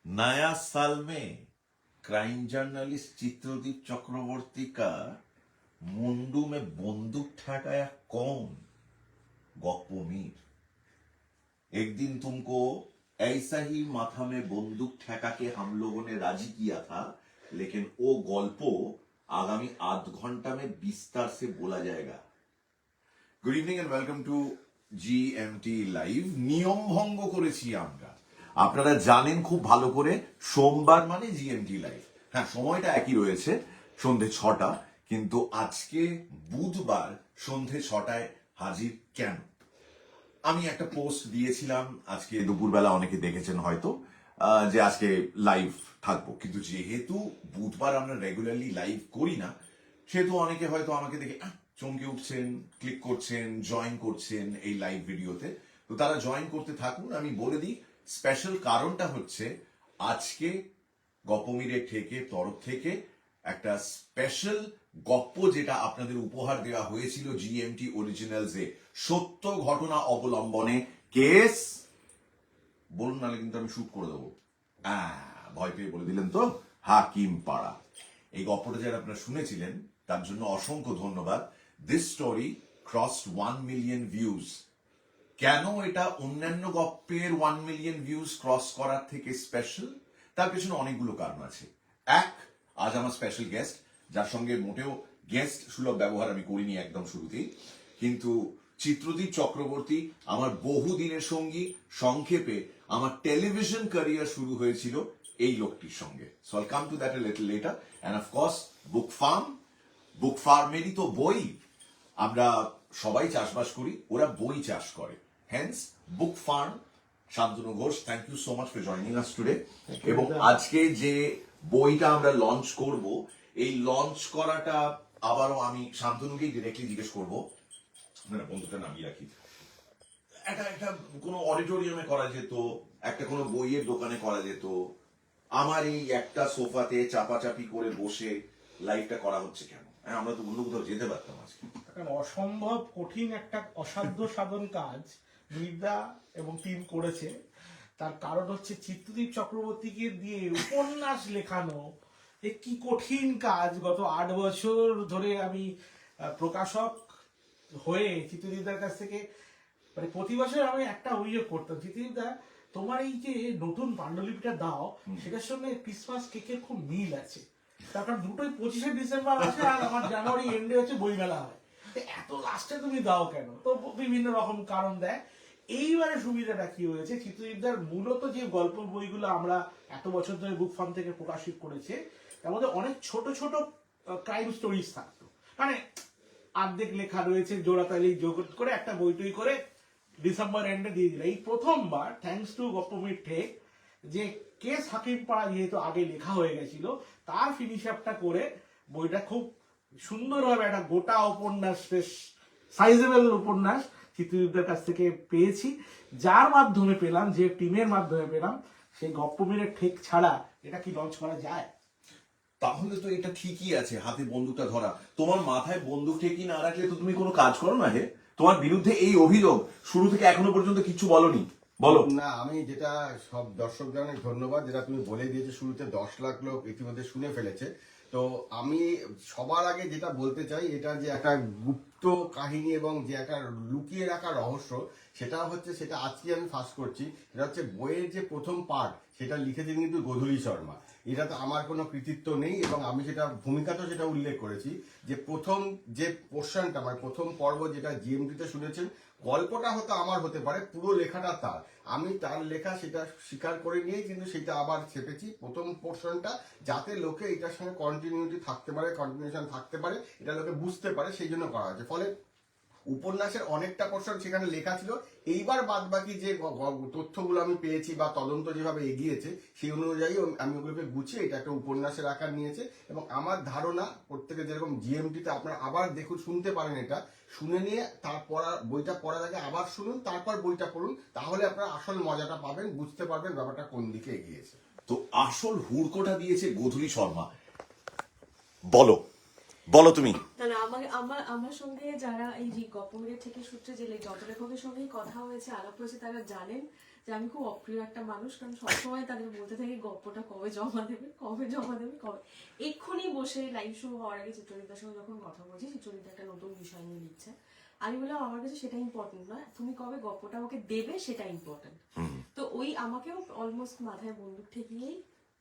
नया साल में क्राइम जर्नलिस्ट चित्रदीप चक्रवर्ती का मुंडू में बंदूक ठेकाया कौन? गप्पोमीर। एक दिन तुमको ऐसा ही माथा में बंदूक ठेका के हम लोगों ने राजी किया था, लेकिन वो गल्पो आगामी आध घंटा में विस्तार से बोला जाएगा। Good evening and welcome to GMT live. নিয়ম ভঙ্গ করেছি আমরা, আপনারা জানেন খুব ভালো করে। সোমবার মানে জিএমটি লাইভ, হ্যাঁ সময়টা একই রয়েছে, সন্ধে 6টা, কিন্তু আজকে বুধবার সন্ধে 6টায় হাজির কেন? আমি একটা পোস্ট দিয়েছিলাম আজকে দুপুরবেলা, অনেকে দেখেছেন হয়তো, যে আজকে লাইভ থাকবো, কিন্তু যেহেতু বুধবার আমরা রেগুলারলি লাইভ করি না, সেহেতু অনেকে হয়তো আমাকে দেখে চমকে উঠছেন, ক্লিক করছেন, জয়েন করছেন এই লাইভ ভিডিওতে। তো তারা জয়েন করতে থাকুন। আমি বলে দিই স্পেশাল কারণটা হচ্ছে, আজকে গপ্পমীরের তরফ থেকে একটা স্পেশাল গপ্প যেটা আপনাদের উপহার দেওয়া হয়েছিল জিএমটি অরিজিনালস এ, সত্য ঘটনা অবলম্বনে কেস। বলুন, নাহলে কিন্তু আমি শুট করে দেবো। ভয় পেয়ে বলে দিলেন তো, হাকিম পাড়া। এই গপ্পটা যারা আপনারা শুনেছিলেন তার জন্য অসংখ্য ধন্যবাদ। This story crossed 1 million views. কেন এটা অন্যান্য গপ্পের 1 মিলিয়ন ভিউজ ক্রস করার থেকে স্পেশাল? তার পেছনে অনেকগুলো কারণ আছে। এক, আজ আমার স্পেশাল গেস্ট, যার সঙ্গে মোটেও গেস্ট সুলভ ব্যবহার আমি করিনি একদম শুরুতেই, কিন্তু চিত্রদীপ চক্রবর্তী আমার বহুদিনের সঙ্গী। সংক্ষেপে আমার টেলিভিশন ক্যারিয়ার শুরু হয়েছিল এই লোকটির সঙ্গে। So I'll come to that a little later. And of course book ফার্মেরই তো বই। আমরা সবাই চাষবাস করি, ওরা বই চাষ করে, hence book farm. Shantanu Ghosh, thank you so much for joining us today. এবং আজকে যে বইটা আমরা লঞ্চ করব, এই লঞ্চ করাটা আবারও আমি শান্তনুকেই ডিরেক্টলি জিজ্ঞেস করবো। বন্ধুটা নামিয়ে রাখি। একটা কোনো অডিটোরিয়ামে করা যেত, একটা কোনো বইয়ের দোকানে করা যেত। আমার এই একটা সোফাতে চাপাচাপি করে বসে লাইভটা করা হচ্ছে কেন? আমরা তো অন্য কোথাও যেতে পারতাম আজকে। অসম্ভব কঠিন একটা অসাধ্য সাধন কাজ বিদ্যা এবং টিম করেছে। তার কারণ হচ্ছে চিত্রদীপ চক্রবর্তীকে দিয়ে উপন্যাস লেখানো এ কি কঠিন কাজ। গত 8 বছর ধরে আমি প্রকাশক হয়ে চিত্রদীপদার কাছ থেকে মানে প্রতি বছর আমি একটা অভিযোগ করতাম, চিত্রদীপদা তোমার এই যে নতুন পাণ্ডুলিপিটা দাও, সেটার সঙ্গে ক্রিসমাস কেকের খুব মিল আছে। তার কারণ দুটোই 25শে ডিসেম্বর আছে আর আমার জানুয়ারি এন্ডে হচ্ছে বইমেলা হয়, এত লাস্টে তুমি দাও কেন? তো বিভিন্ন রকম কারণ দেয়। এইবারে সুবিধাটা কি হয়েছে, চিত্রদীপদার মূলত যে গল্প বইগুলো আমরা এত বছর ধরে বুক ফার্ম থেকে প্রকাশিত করেছে, তার মধ্যে অনেক ছোট ছোট ক্রাইম স্টোরিজ থাকতো, মানে অর্ধেক লেখা রয়েছে, জোড়াতালি যোগ করে একটা বই টই করে ডিসেম্বর এন্ডে দিয়ে দিল। এই প্রথমবার থ্যাঙ্কস টু গপ্পমীর ঠেক যে কেস হাকিম পাড়া যেহেতু আগে লেখা হয়ে গেছিল, তার ফিনিশ আপটা করে বইটা খুব সুন্দরভাবে একটা গোটা উপন্যাস, বেশ সাইজেবল উপন্যাস চিত্রদীপদের কাছ থেকে পেয়েছি। যার মাধ্যমে পেলাম, যে টিমের মাধ্যমে পেলাম, সেই গপ্পমীরের ঠেক ছাড়া এটা কি লঞ্চ করা যায়? তাহলে তো এটা ঠিকই আছে, হাতে বন্দুকটা ধরা। তোমার মাথায় বন্দুক ঠেকি না রাখলে তো তুমি কোনো কাজ করো না। হে, তোমার বিরুদ্ধে এই অভিযোগ শুরু থেকে এখনো পর্যন্ত কিছু বলনি, বলো না। আমি যেটা সব দর্শকদের অনেক ধন্যবাদ, যেটা তুমি বলে দিয়েছো শুরুতে 10 লাখ লোক ইতিমধ্যে শুনে ফেলেছে। তো আমি সবার আগে যেটা বলতে চাই, এটা যে একটা গুপ্ত কাহিনী এবং যে একটা লুকিয়ে রাখা রহস্য, সেটা আজকে আমি ফাঁস করছি। এটা হচ্ছে বইয়ের যে প্রথম পার্ট, সেটা লিখেছেন কিন্তু গোধূলি শর্মা। এটা তো আমার কোনো কৃতিত্ব নেই, এবং আমি সেটা ভূমিকাতেও সেটা উল্লেখ করেছি যে প্রথম যে পোর্শনটা, মানে প্রথম পর্ব যেটা জিএমটিতে শুনেছেন, গল্পটা হয়তো আমার হতে পারে, পুরো লেখাটা তার। আমি তার লেখা সেটা স্বীকার করে নিয়ে কিন্তু সেটা আবার ছেপেছি প্রথম পোর্শনটা, যাতে লোকে এটার সঙ্গে কন্টিনিউশন থাকতে পারে, এটা লোকে বুঝতে পারে, সেই জন্য করা হয়েছে। ফলে উপন্যাসের অনেকটা পোর্শন সেখানে লেখা ছিল। এইবার বাদ বাকি যে তথ্যগুলো আমি পেয়েছি বা তদন্ত যেভাবে এগিয়েছে, সেই অনুযায়ী আমি ওগুলোকে গুছিয়ে এটা একটা উপন্যাসের আকার নিয়েছে। এবং আমার ধারণা, প্রত্যেকে যেরকম জিএমটিতে আপনারা আবার দেখুন, শুনতে পারেন, এটা শুনে নিয়ে তারপর বইটা পড়ার আগে আবার শুনুন, তারপর বইটা পড়ুন, তাহলে আপনারা আসল মজাটা পাবেন, বুঝতে পারবেন ব্যাপারটা কোন দিকে এগিয়েছে। তো আসল হুড়কোটা দিয়েছে গোধূলি শর্মা। বলো বলো তুমি। না না আমার সঙ্গে যারা এই যে গল্পমের থেকে সূত্রে যে যত লেখকের সঙ্গেই কথা হয়েছে, আলাপ হয়েছে, তারা জানেন যে আমি খুব অপ্রিয় একটা মানুষ, কারণ সবসময় তাদের বলতে থাকি গল্পটা কবে জমা দেবে কবে জমা দেবে কবে। এক্ষুনি বসে লাইভ শো হওয়ার আগে চিত্রজিৎদার সঙ্গে যখন কথা বলছি, চিত্রজিৎদা একটা নতুন বিষয় নিয়ে লিখছে, আমি বললাম আমার কাছে সেটা ইম্পর্টেন্ট নয়, তুমি কবে গল্পটা ওকে দেবে সেটা ইম্পর্টেন্ট। তো ওই আমাকেও অলমোস্ট মাথায় বন্দুক ঠেকিয়েই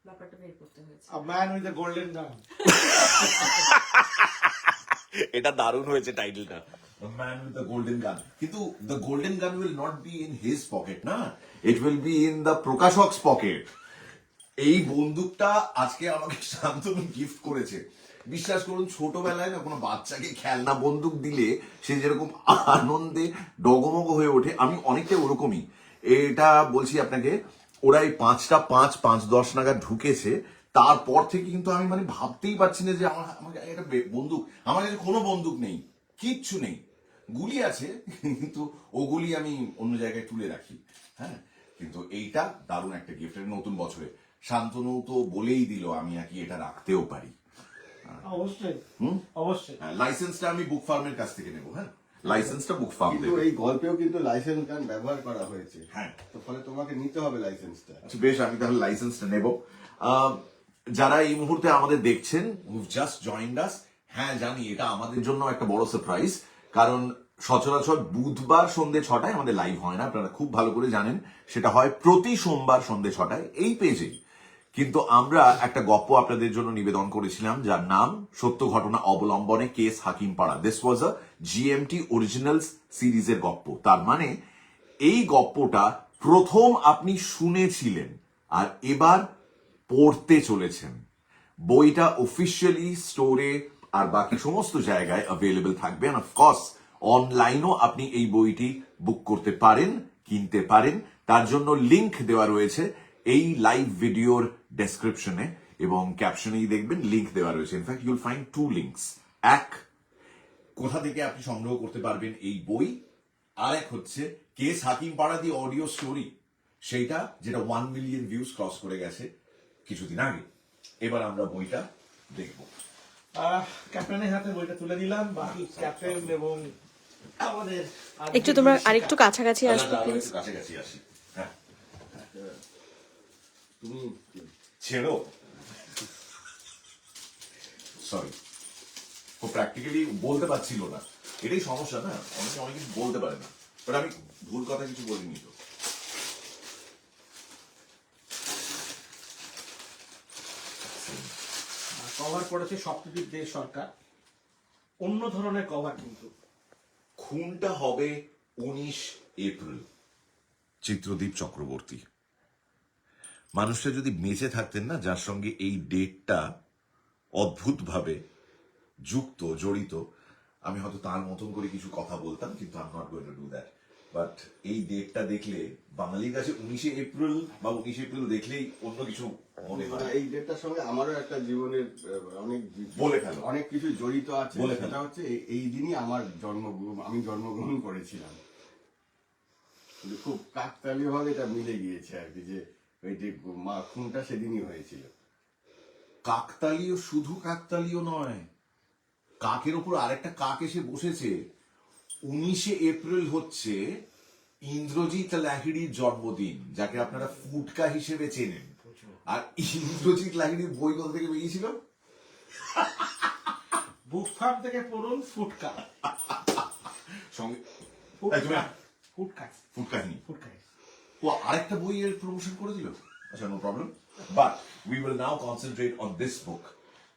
ব্যাপারটা বের করতে হয়েছে। A man with a golden gun. এটা দারুণ হয়েছে টাইটেলটা, the man with the golden gun. কিন্তু the golden gun will not be in his pocket না, it will be in the প্রকাশকস পকেট। এই বন্দুকটা আজকে আমাকে শান্তনু গিফট করেছে। বিশ্বাস করুন, ছোটবেলায় না কোনো বাচ্চাকে খেলনা বন্দুক দিলে সে যেরকম আনন্দে ডগমগ হয়ে ওঠে, আমি অনেকটা ওরকমই। এটা বলছি আপনাকে, ওরা এই 5:05, 5:10 নাগাদ ঢুকেছে, তারপর থেকে কিন্তু আমি মানে ভাবতেই পারছি না যে আমাকে একটা বন্দুক, আমার কাছে কোনো বন্দুক নেই, কিচ্ছু নেই। গুলি আছে কিন্তু ওগুলি আমি অন্য জায়গায় তুলে রাখি। হ্যাঁ, কিন্তু এইটা দারুণ একটা গিফট নতুন বছরে। শান্তনু তো বলেই দিল আমি নাকি এটা রাখতেও পারি। অবশ্যই অবশ্যই। লাইসেন্সটা আমি বুক ফার্মের কাছ থেকে নেবো। হ্যাঁ, লাইসেন্সটা বুক ফার্ম কিন্তু দেবে। এই গল্পেও কিন্তু লাইসেন্স গান ব্যবহার করা হয়েছে। হ্যাঁ, তো ফলে তোমাকে নিতে হবে লাইসেন্সটা। আচ্ছা বেশ, আমি তাহলে লাইসেন্সটা নেব। যারা এই মুহূর্তে আমাদের দেখছেন, হুভ জাস্ট জয়েন্ড আস, হ্যাঁ জানি এটা আমাদের জন্য একটা বড় সারপ্রাইজ, কারণ সচরাচর বুধবার সন্ধ্যে 6টায় আমাদের লাইভ হয় না, আপনারা খুব ভালো করে জানেন। সেটা হয় প্রতি সোমবার সন্ধ্যে 6টায় এই পেজেই। কিন্তু আমরা একটা গল্প আপনাদের জন্য নিবেদন করেছিলাম, যার নাম সত্য ঘটনা অবলম্বনে case Hakimpara. This was a GMT originals সিরিজের গল্প। তার মানে এই গল্পটা প্রথম আপনি শুনেছিলেন আর এবার পড়তে চলেছেন। বইটা অফিসিয়ালি স্টোরে আর বাকি সমস্ত জায়গায় অ্যাভেলেবল থাকবে, আর অফকোর্স অনলাইনও আপনি এই বইটি বুক করতে পারেন, কিনতে পারেন। তার জন্য লিংক দেওয়া রয়েছে এই লাইভ ভিডিওর ডেসক্রিপশনে, এবং ক্যাপশনেই দেখবেন লিংক দেওয়া রয়েছে। ইনফ্যাক্ট ইউল ফাইন্ড 2 লিঙ্কস। এক, কোথা থেকে আপনি সংগ্রহ করতে পারবেন এই বই, আর এক হচ্ছে কেস হাকিমপাড়া দি অডিও স্টোরি, সেইটা যেটা 1 মিলিয়ন ভিউজ ক্রস করে গেছে কিছুদিন আগে। এবার আমরা বইটা দেখব। ক্যাপ্টেনের হাতে বইটা তুলে দিলাম, বাকি ক্যাপ্টেন এবং আমাদের একটু তোমরা আরেকটু কাছাকাছি আসবে আমরা প্লিজ। একটু কাছাকাছি আসি। হ্যাঁ, তুমি ছেড়ো, সরি, ও প্র্যাকটিক্যালি বলতে পারছিল না, এটাই সমস্যা না, অনেকে অনেক কিছু বলতে পারে না। বাট আমি ভুল কথা কিছু বলিনি তো। কভার করেছে সপ্তদ্বীপ দে সরকার, অন্য ধরনের কভার কিন্তু। খুনটা হবে 19 এপ্রিল। চিত্রদীপ চক্রবর্তী মানুষটা যদি বেঁচে থাকতেন না, যার সঙ্গে এই ডেটটা অদ্ভুতভাবে যুক্ত জড়িত, আমি হয়তো তার মতন করে কিছু কথা বলতাম, কিন্তু I am not going to do that. But এই ডেটটা দেখলে বাঙালির কাছে 19 এপ্রিল বা 19 এপ্রিল দেখলেই অন্য কিছু মনে হয়। এই ডেটটার সঙ্গে আমারও একটা জীবনের অনেক বলে ফেলো। অনেক কিছু জড়িত আছে। বলে ফেলো। সেটা হচ্ছে এই দিনই আমার আমি জন্মগ্রহণ করেছিলাম। কিন্তু খুব কাকতালীয় ভাবে এটা মিলে গিয়েছে আর কি, যে ওই যে খুনটা সেদিনই হয়েছিল। কাকতালীয়, শুধু কাকতালীয় নয়, কাকের উপর আরেকটা কাক এসে বসেছে। 19 এপ্রিল হচ্ছে ইন্দ্রজিৎ লাহিড়ির জন্মদিন, যাকে আপনারা ফুটকা হিসেবে চেনেন। আর ইন্দ্রজিৎ লাহিড়ির বই কোথা থেকে বেরিয়েছিল? বুক ফার্ম থেকে পড়ুন ফুটকা। সঙ্গে ফুটকা তুমি ফুটকা ফুটকাহিনী। ফুটকা। ও আরেকটা বইয়ের প্রমোশন করে দিল। আচ্ছা, no problem, but we will now concentrate on this book.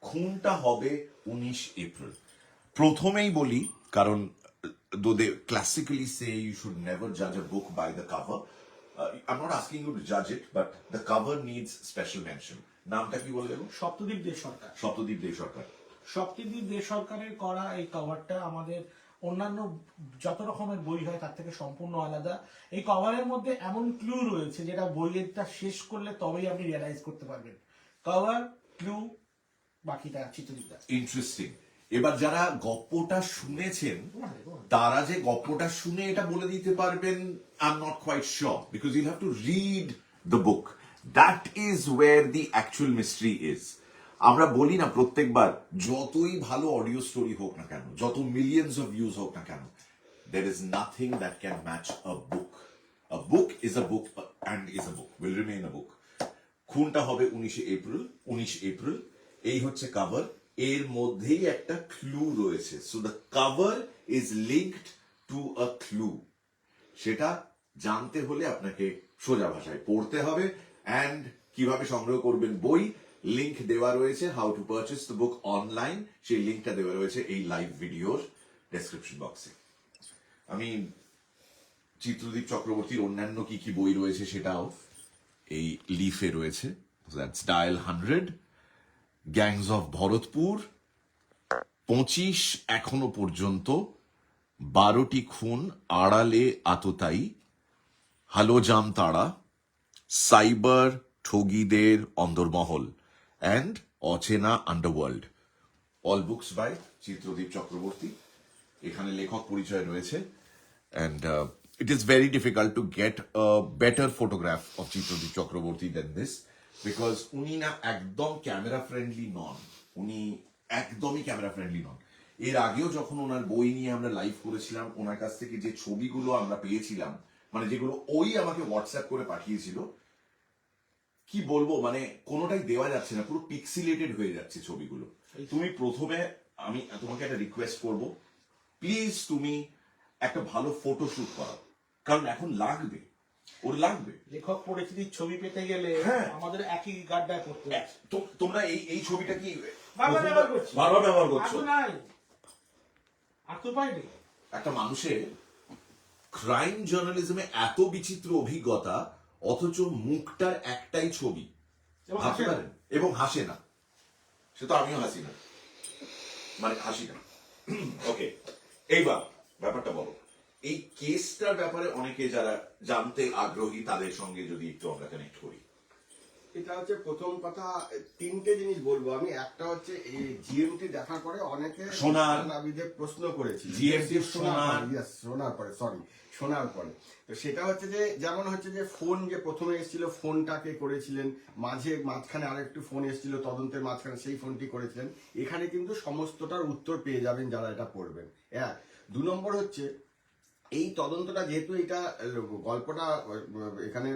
খুনটা হবে 19 এপ্রিল। প্রথমেই বলি, কারণ though they classically say you should never judge a book by the cover, I'm not asking you to judge it, but the cover needs special mention. নামটা কি বললেন? সপ্তদ্বীপ দে সরকার। সপ্তদ্বীপ দে সরকার। সপ্তদ্বীপ দে সরকারের করা এই কভারটা আমাদের অন্যান্য যত রকমের বই হয় তার থেকে সম্পূর্ণ আলাদা। এই কভারের মধ্যে এমন ক্লু রয়েছে যেটা বইয়েরটা শেষ করলে তবেই আপনি রিয়ালাইজ করতে পারবেন। কভার, ক্লু, বাকিটা চিত্রদীপদা। ইন্টারেস্টিং। এবার যারা গপ্পটা শুনেছেন, তারা যে গপ্পটা শুনে এটা বলে দিতে পারবেন, I am not quite sure, because you have to read the book. That is where the actual mystery is. আমরা বলি না প্রত্যেকবার, যতই ভালো অডিও স্টোরি হোক না কেন, যত মিলিয়ন্স অফ ভিউজ হোক না কেন, there is nothing that can match a book. A book is a book and is a book, will remain a book. খুনটা হবে 19 এপ্রিল, এই হচ্ছে কভার, এর মধ্যেই একটা ক্লু রয়েছে। So the cover is linked to a clue. সেটা জানতে হলে আপনাকে সোজা ভাষায় পড়তে হবে। অ্যান্ড কিভাবে সংগ্রহ করবেন বই, লিংক দেওয়া রয়েছে, how to purchase the book online, সেই লিঙ্কটা দেওয়া রয়েছে এই লাইভ ভিডিওর ডেসক্রিপশন বক্সে। আমি চিত্রদীপ চক্রবর্তীর অন্যান্য কি কি বই রয়েছে সেটাও এই লিফে রয়েছে। That's dial 100, gangs of Bharatpur, 25 এখনো পর্যন্ত, 12টি খুন, আড়ালে আততায়ী, হালো জাম তাড়া, সাইবার ঠগীদের অন্দরমহল, অ্যান্ড অচেনা underworld. All books by Chitradip Chakraborty. এখানে লেখক পরিচয় রয়েছে। And it is very difficult to get a better photograph of Chitradeep Chakraborty than this, because উনি না একদম ক্যামেরা ফ্রেন্ডলি নন, উনি একদমই ক্যামেরা ফ্রেন্ডলি নন। এর আগেও যখন ওনার বই নিয়ে আমরা লাইভ করেছিলাম, ওনার কাছ থেকে যে ছবিগুলো আমরা পেয়েছিলাম, মানে যেগুলো ওই আমাকে হোয়াটসঅ্যাপ করে পাঠিয়েছিল, কি বলবো, মানে কোনোটাই দেওয়া যাচ্ছে না, পুরো পিক্সিলেটেড হয়ে যাচ্ছে ছবিগুলো। তুমি প্রথমে, আমি তোমাকে একটা রিকোয়েস্ট করব, প্লিজ তুমি একটা ভালো ফটোশুট করো, কারণ এখন লাগবে, ওর লাগবে। লেখক পরিচিতির ছবি পেতে গেলে হ্যাঁ। আমাদের একই গাড্ডায় পড়তে হবে। তোমরা এই ছবিটা কি বারবার ব্যবহার করছি। বারবার ব্যবহার করছো? আর তো নাই, আর তো পাইনি। একটা মানুষের ক্রাইম জার্নালিজমে এত বিচিত্র অভিজ্ঞতা, অথচ মুখটার একটাই ছবি, এবং ভাবতে হাসে না। পারেন? এবং হাসে না। সে তো আমিও হাসি না, মানে হাসি না। ওকে, এইবার ব্যাপারটা বলো, এই কেসটার ব্যাপারে অনেকে যারা জানতে আগ্রহী, তাদের সঙ্গে যদি একটু আমরা কানেক্ট করি। এটা হচ্ছে প্রথম কথা, তিনটে জিনিস বলবো আমি। একটা হচ্ছে এই জিএমটি দেখার পরে অনেকে নাবিদের প্রশ্ন করেছি, GMT শোনার পরে। তো সেটা হচ্ছে যে, যেমন হচ্ছে যে ফোন যে প্রথমে এসেছিল, ফোনটাকে করেছিলেন, মাঝখানে আরেকটু ফোন এসেছিল তদন্তের মাঝখানে, সেই ফোনটি করেছিলেন। এখানে কিন্তু সমস্তটার উত্তর পেয়ে যাবেন যারা এটা পড়বেন। 1, 2 নম্বর হচ্ছে এই তদন্তটা, যেহেতু এটা গল্পটা এখানে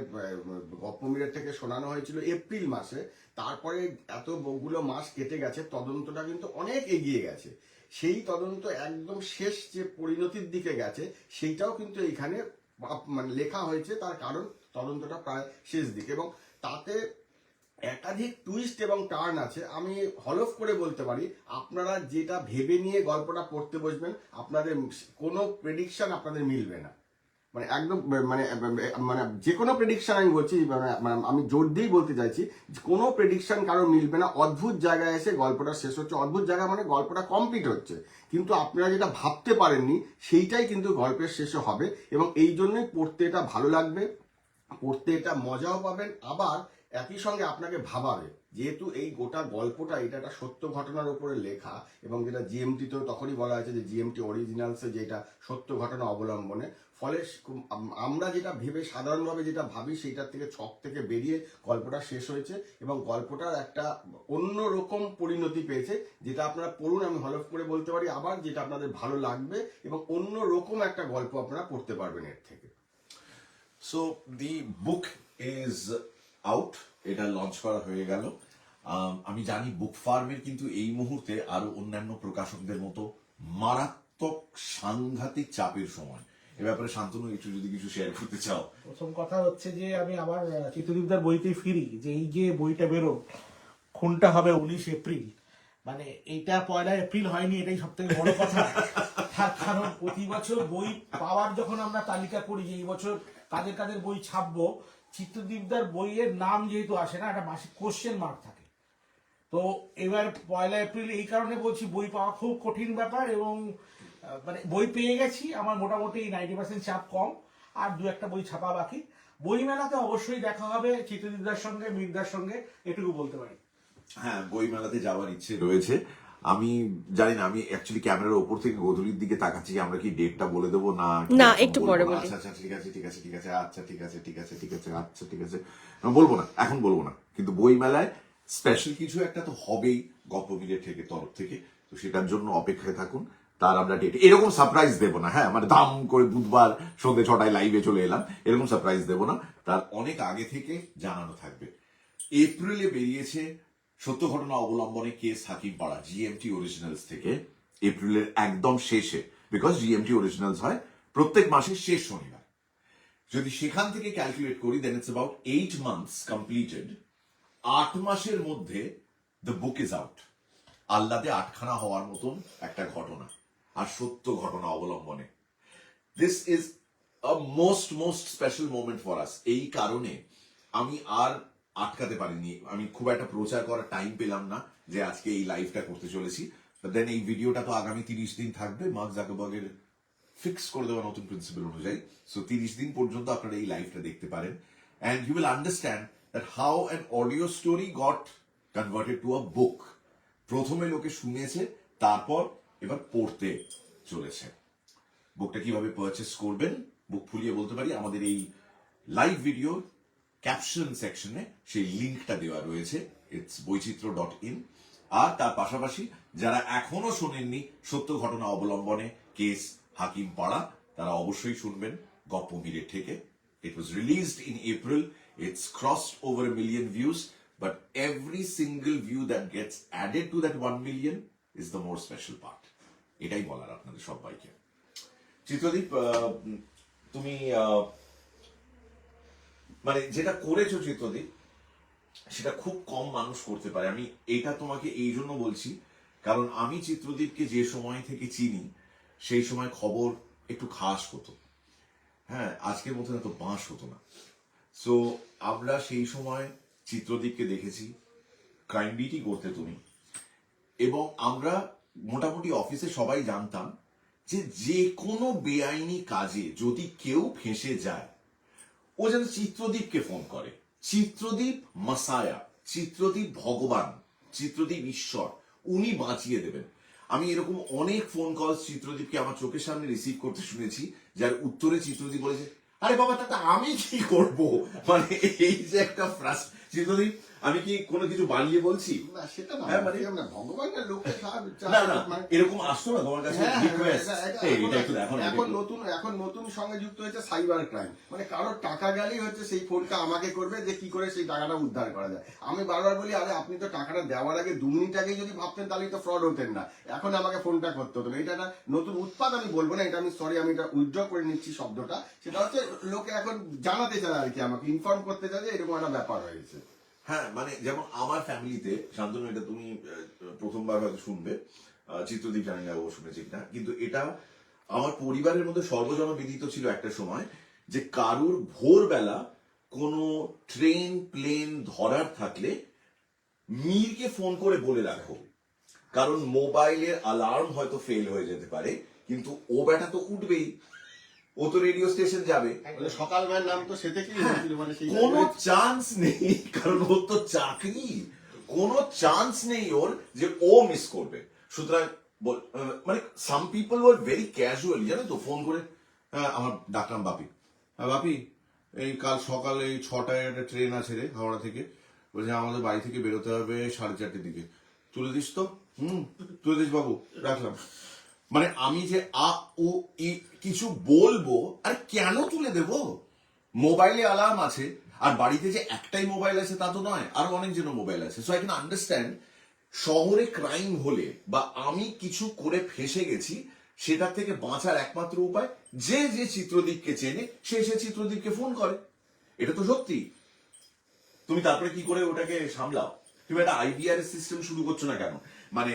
গপ্পমিরের থেকে শোনানো হয়েছিল এপ্রিল মাসে, তারপরে এতগুলো মাস কেটে গেছে, তদন্তটা কিন্তু অনেক এগিয়ে গেছে। সেই তদন্ত একদম শেষ যে পরিণতির দিকে গেছে, সেইটাও কিন্তু এখানে মানে লেখা হয়েছে, তার কারণ তদন্তটা প্রায় শেষ দিকে এবং তাতে একাধিক টুইস্ট এবং টার্ন আছে। আমি হলফ করে বলতে পারি, আপনারা যেটা ভেবে নিয়ে গল্পটা পড়তে বসবেন, আপনাদের কোনো প্রেডিকশন আপনাদের মিলবে না। মানে একদম মানে মানে যে কোনো প্রেডিকশন আমি বলছি, মানে আমি জোর দিয়েই বলতে চাইছি, কোনো প্রেডিকশন কারো মিলবে না। অদ্ভুত জায়গায় এসে গল্পটা শেষ হচ্ছে। অদ্ভুত জায়গা মানে গল্পটা কমপ্লিট হচ্ছে, কিন্তু আপনারা যেটা ভাবতে পারেননি সেইটাই কিন্তু গল্পের শেষে হবে। এবং এই জন্যই পড়তে এটা ভালো লাগবে, পড়তে এটা মজাও পাবেন, আবার একই সঙ্গে আপনাকে ভাবাবে। যেহেতু এই গোটা গল্পটা এটা একটা সত্য ঘটনার উপরে লেখা, এবং যেটা জিএমটি তো তখনই বলা হয়েছে যে জিএমটি অরিজিনালসে যেটা সত্য ঘটনা অবলম্বনে, ফলে আমরা যেটা ভেবে সাধারণভাবে যেটা ভাবি সেইটার থেকে ছক থেকে বেরিয়ে গল্পটা শেষ হয়েছে এবং গল্পটার একটা অন্য রকম পরিণতি পেয়েছে, যেটা আপনারা পড়ুন। আমি হলফ করে বলতে পারি আবার, যেটা আপনাদের ভালো লাগবে এবং অন্য রকম একটা গল্প আপনারা পড়তে পারবেন এর থেকে। So the book is out, এটা লঞ্চ করা হয়ে গেল। আমি জানি বুক ফার্মের কিন্তু এই মুহূর্তে আরো অন্যান্য প্রকাশকদের মতো মারাত্মক সাংঘাতিক চাপের সময়। এ ব্যাপারে শান্তনু একটু যদি কিছু শেয়ার করতে চাও। প্রথম কথা হচ্ছে যে আমি আবার চিত্রদীপদার বইতেই ফিরি, যে এই যে বইটা বেরো, খুনটা হবে 19 এপ্রিল, মানে এইটা 1 এপ্রিল হয়নি, এটাই সব থেকে বড় কথা। কারণ প্রতি বছর বই পাওয়ার যখন আমরা তালিকা করি যে এই বছর কাদের কাদের বই ছাপবো, চিত্রদীপদার বইয়ের নাম যেহেতু আসে না, একটা মাসিক কোশ্চেন মার্ক থাকে। তো এবার 1 এপ্রিল এই কারণে বলছি, বই পাওয়া খুব কঠিন ব্যাপার, এবং মানে বই পেয়ে গেছি, আমার মোটামুটি 90% চাপ কম, আর 2-1টা বই ছাপা বাকি। বই মেলাতে অবশ্যই দেখা হবে চিত্রদীপদার সঙ্গে, মিরদার সঙ্গে, এটুকু বলতে পারি। হ্যাঁ, বই মেলাতে যাওয়ার ইচ্ছে রয়েছে। আমি জানি না, আমি অ্যাকচুয়ালি ক্যামেরার ওপর থেকে গধূলির দিকে তাকাচ্ছি, আমরা কি ডেটটা বলে দেবো না না, একটু পরে বলি। আচ্ছা ঠিক আছে, আচ্ছা ঠিক আছে, আমি বলবো না, এখন বলবো না। কিন্তু বই মেলায় স্পেশাল কিছু একটা তো হবেই গল্প মিলে থেকে তরফ থেকে, তো সেটার জন্য অপেক্ষায় থাকুন। তার আমরা ডেট এরকম সারপ্রাইজ দেবো না, হ্যাঁ মানে দাম করে বুধবার সন্ধ্যে 6টায় লাইভে চলে এলাম, এরকম সারপ্রাইজ দেবো না, তার অনেক আগে থেকে জানানো থাকবে। এপ্রিলে বেরিয়েছে সত্য ঘটনা অবলম্বনে কেস হাকিম পাড়া জিএমটি অরিজিনালস থেকে, এপ্রিলের একদম শেষে, বিকজ জিএমটি অরিজিনালস হয় প্রত্যেক মাসের শেষ শনিবার। যদি সেখান থেকে ক্যালকুলেট করি দেন ইটস অ্যাবাউট 8 months কমপ্লিটেড। 8 মাসের মধ্যে দ্য বুক ইজ আউট। আল্লাদে 8খানা হওয়ার মতন একটা ঘটনা, আর সত্য ঘটনা অবলম্বনে। This is a most special moment for us. এই কারণে আমি আর আটকাতে পারিনি, আমি খুব একটা প্রচার করার টাইম পেলাম না যে আজকে এই লাইভটা করতে চলেছি। দেন এই ভিডিওটা তো আগামী 30 দিন থাকবে মার্ক জাকারবার্গের ফিক্স করে দেওয়া নতুন প্রিন্সিপাল অনুযায়ী। সো 30 দিন পর্যন্ত আপনারা এই লাইভটা দেখতে পারেন, and you will understand that how an audio story got converted to a book. প্রথমে লোকে শুনেছে, তারপর এবার পড়তে চলেছে। বুকটা কিভাবে পারচেস করবেন, বুক ফুলিয়ে বলতে পারি আমাদের এই লাইভ ভিডিও ক্যাপশন সেকশনে সেই লিঙ্কটা দেওয়া রয়েছে, ইটস বৈচিত্র্য.in। আর তার পাশাপাশি যারা এখনো শোনেননি সত্য ঘটনা অবলম্বনে কেস হাকিম পাড়া, তারা অবশ্যই শুনবেন গপ্প মিলে থেকে। It was released in April. It's crossed over 1 million views, but every single view that gets added to that 1 million is the more special part. এটাই বলার আপনাদের সবাইকে। চিত্রদীপ, তুমি মানে যেটা করেছো চিত্রদীপ, সেটা খুব কম মানুষ করতে পারে। আমি এটা তোমাকে এই জন্য বলছি কারণ আমি চিত্রদীপকে যে সময় থেকে চিনি সেই সময় খবর একটু খাস হতো, হ্যাঁ আজকের মতো এত বাঁশ হতো না। সো আমরা সেই সময় চিত্রদীপকে দেখেছি ক্রাইম বিটই করতে তুমি, এবং আমরা মোটামুটি অফিসে সবাই জানতাম যে যে কোনো বেআইনি কাজে যদি কেউ ফেঁসে যায় ও যেন চিত্রদীপকে ফোন করে। চিত্রদীপ মাসায়া, চিত্রদীপ ভগবান, চিত্রদীপ ঈশ্বর, উনি বাঁচিয়ে দেবেন। আমি এরকম অনেক ফোন কল চিত্রদীপকে আমার চোখের সামনে রিসিভ করতে শুনেছি, যার উত্তরে চিত্রদীপ বলেছে, আরে বাবা তাতে আমি কি করব। মানে এই যে একটা চিত্রদীপ, আমি কি কোনো কিছু বানিয়ে বলছি? না সেটা না, হ্যাঁ, মানে ভগবানের লোকে না না এরকম আসতো না তোমার কাছে রিকোয়েস্ট, এটা একটু দেখো না, এখন নতুন সঙ্গে যুক্ত হয়েছে সাইবার ক্রাইম, মানে কারোর টাকা গেলেই হচ্ছে সেই ফোনটা আমাকে করবে যে কি করে সেই টাকাটা উদ্ধার করা যায়। আমি বারবার বলি, আরে আপনি তো টাকাটা দেওয়ার আগে 2 মিনিট আগে যদি ভাবতেন তাহলে তো ফ্রড হতেন না, এখন আমাকে ফোনটা করতে হতো না। এটা একটা নতুন উৎপাদ আমি বলবো না, এটা আমি সরি আমি এটা উইথড্র করে নিচ্ছি শব্দটা। সেটা হচ্ছে লোকে এখন জানাতে চায় আর কি, আমাকে ইনফর্ম করতে চায় যে এরকম একটা ব্যাপার হয়েছে। হ্যাঁ মানে যেমন আমার ফ্যামিলিতে, শান্তনু এটা তুমি প্রথমবার হয়তো শুনবে, চিত্রদীপ জানি না ও শুনেছে কিনা, কিন্তু এটা আমার পরিবারের মধ্যে সর্বজনা বিদিত ছিল একটা সময় যে কারুর ভোরবেলা কোনো ট্রেন প্লেন ধরার থাকলে মীরকে ফোন করে বলে রাখো, কারণ মোবাইলের অ্যালার্ম হয়তো ফেল হয়ে যেতে পারে, কিন্তু ও ব্যাটা তো উঠবেই, ও তো রেডিও স্টেশন যাবে। সকালবেলার নাম তো সে থেকেই হয়েছিল, মানে সেই কোনো চান্স নেই, কারণ ওর তো চাকরি, কোনো চান্স নেই ওর যে ও মিস করবে। সুতরাং মানে some people were very casually, জানো তো, ফোন করে, হ্যাঁ আমার ডাকলাম বাপি, হ্যাঁ বাপি এই কাল সকালে এই 6টায় একটা ট্রেন আছে রে হাওড়া থেকে, বলছে আমাদের বাড়ি থেকে বেরোতে হবে 4:30 দিকে, তুলে দিস তো। তুলে দিস বাবু, রাখলাম। মানে আমি যে ও কিছু বলবো, আর কেন তুলে দেব, মোবাইলে অ্যালার্ম আছে, আর বাড়িতে যে একটাই মোবাইল আছে তা তো নয়, আরো অনেক জন মোবাইল আছে। সো আই ক্যান আন্ডারস্ট্যান্ড শহরে ক্রাইম হলে বা আমি কিছু করে ফেঁসে গেছি, সেটার থেকে বাঁচার একমাত্র উপায় যে যে চিত্রদীপকে চেনে সে চিত্রদীপকে ফোন করে। এটা তো সত্যি। তুমি তারপরে কি করে ওটাকে সামলাও? তুমি একটা আইডিআরএস সিস্টেম শুরু করছো না কেন? মানে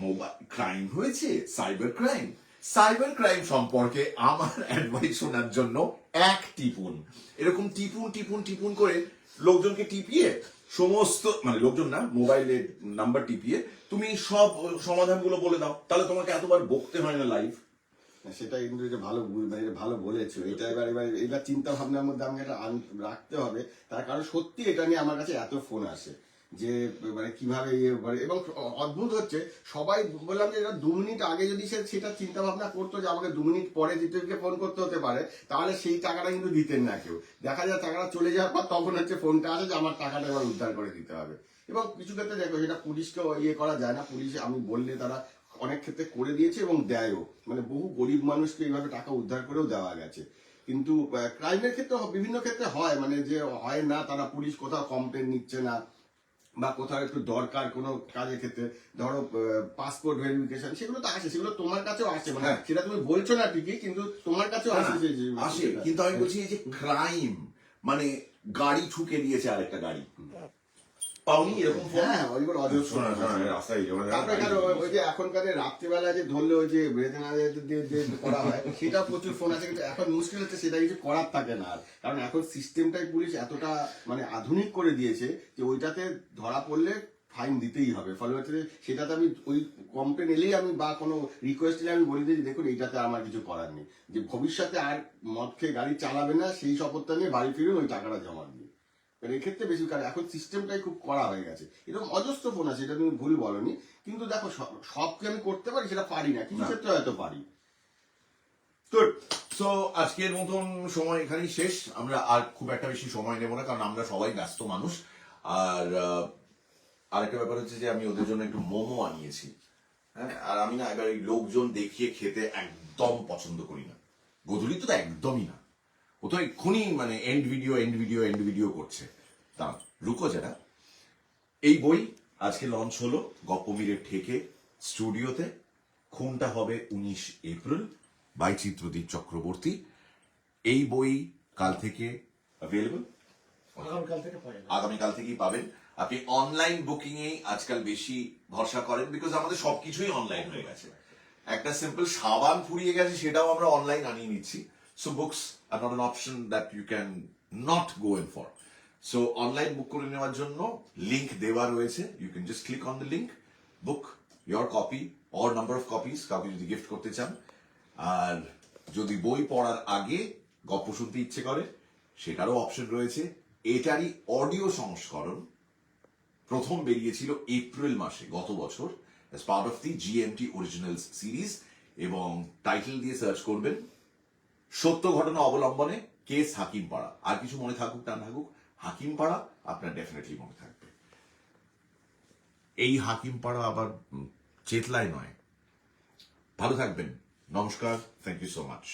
মোবাইল ক্রাইম হয়েছে, সাইবার ক্রাইম সম্পর্কে আমার অ্যাডভাইস শোনার জন্য এক টিপুন, এরকম টিপুন করে লোকজনকে টিপিয়ে সমস্ত, মানে লোকজন না, মোবাইলের নাম্বার টিপিয়ে তুমি সব সমাধানগুলো বলে দাও, তাহলে তোমাকে এতবার বকতে হয় না লাইভ। সেটা কিন্তু এটা ভালো, মানে এটা ভালো বলেছো। এটা এবার এটা চিন্তা ভাবনার মধ্যে আমাকে এটা রাখতে হবে, তার কারণ সত্যি এটা নিয়ে আমার কাছে এত ফোন আসে যে মানে কিভাবে এবং অদ্ভুত হচ্ছে সবাই বললাম যে 2 মিনিট আগে যদি সেটা চিন্তা ভাবনা করতো যে আমাকে 2 মিনিট পরে দ্বিতীয়কে ফোন করতে হতে পারে, তাহলে সেই টাকাটা কিন্তু দিতেন না কেউ। দেখা যায় টাকাটা চলে যাওয়ার পর তখন হচ্ছে ফোনটা আসে যে আমার টাকাটা এবার উদ্ধার করে দিতে হবে। এবং কিছু ক্ষেত্রে দেখো যেটা পুলিশকে ইয়ে করা যায় না, পুলিশ আমি বললে তারা অনেক ক্ষেত্রে করে দিয়েছে এবং দেয়ও, মানে বহু গরিব মানুষকে এইভাবে টাকা উদ্ধার করেও দেওয়া গেছে। কিন্তু ক্রাইমের ক্ষেত্রে বিভিন্ন ক্ষেত্রে হয়, মানে যে হয় না, তারা পুলিশ কোথাও কমপ্লেন নিচ্ছে না, বা কোথাও একটু দরকার কোনো কাজের ক্ষেত্রে, ধরো পাসপোর্ট ভেরিফিকেশন, সেগুলো তো আসে, সেগুলো তোমার কাছেও আসে, মানে হ্যাঁ। সেটা তুমি বলছো না ঠিকই, কিন্তু তোমার কাছেও আসে আসে, কিন্তু আমি বলছি এই যে ক্রাইম, মানে গাড়ি ঠুকে দিয়েছে আরেকটা গাড়ি, পাওনি এরকম ফোন? হ্যাঁ, ওইগুলো অজস্র। শোনা, শোনা, রাস্তায় তারপরে এখানে ওই যে এখনকার রাত্রিবেলা যে ধরলে ওই যে বেদনা যে করা হয়, সেটা প্রচুর ফোন আছে, কিন্তু এখন মুশকিল হচ্ছে সেটা কিছু করার থাকে না আর, কারণ এখন সিস্টেমটাই পুলিশ এতটা মানে আধুনিক করে দিয়েছে যে ওইটাতে ধরা পড়লে ফাইন দিতেই হবে। ফলে হচ্ছে যে সেটাতে আমি ওই কমপ্লেন এলেই আমি বা কোনো রিকোয়েস্ট এলে আমি বলে দিই যে দেখুন এইটাতে আমার কিছু করার নেই, যে ভবিষ্যতে আর মদ খেয়ে গাড়ি চালাবে না সেই শপথটা নিয়ে বাড়ি ফিরুন ওই টাকাটা জমা দিয়ে। এক্ষেত্রে বেশি, কারণ এখন সিস্টেমটাই খুব কড়া হয়ে গেছে। এরকম অজস্র ফোন আছে, এটা তুমি ভুল বলনি, কিন্তু দেখো সবকে আমি করতে পারি সেটা পারি না, কিছু না। ক্ষেত্রে হয়তো পারি। গুড। সো আজকের মতন সময় এখানেই শেষ, আমরা আর খুব একটা বেশি সময় নেব না, কারণ আমরা সবাই ব্যস্ত মানুষ। আর আরেকটা ব্যাপার হচ্ছে যে আমি ওদের জন্য একটু মোমো আনিয়েছি, হ্যাঁ, আর আমি না এবার এই লোকজন দেখিয়ে খেতে একদম পছন্দ করি না, গধূলি তো একদমই না, ও তো এক্ষুনি মানে এন্ড ভিডিও করছে। তা রুকো যারা, এই বই আজকে লঞ্চ হলো গপ্পমীরের ঠেকে স্টুডিওতে। খুনটা হবে 19 এপ্রিল বাই চিত্রদীপ চক্রবর্তী। এই বই কাল থেকে অ্যাভেলেবল, আগামীকাল থেকে পাওয়া যাবে। আগামীকাল থেকেই পাবেন। আপনি অনলাইন বুকিং এ আজকাল বেশি ভরসা করেন, বিকজ আমাদের সবকিছুই অনলাইন হয়ে গেছে। একটা সিম্পল সাবান ফুরিয়ে গেছে, সেটাও আমরা অনলাইন আনিয়ে নিচ্ছি। So books are not an option that you can not go in for. So online book করে নেওয়ার জন্য লিঙ্ক দেওয়া রয়েছে, you can just click on the link, book your copy or number of copies, কাউকে যদি gift করতে চান। আর যদি বই পড়ার আগে গল্প শুনতে ইচ্ছে করে, সেটারও অপশন রয়েছে। এটারই অডিও সংস্করণ প্রথম বেরিয়েছিল এপ্রিল মাসে গত বছর, as part of the GMT Originals series, এবং টাইটেল দিয়ে সার্চ করবেন সত্য ঘটনা অবলম্বনে কেস হাকিমপাড়া। আর কিছু মনে থাকুক না থাকুক, হাকিমপাড়া আপনার ডেফিনেটলি মনে থাকবে। এই হাকিমপাড়া আবার চেতলায় নয়। ভালো থাকবেন, নমস্কার, থ্যাংক ইউ সো মাচ।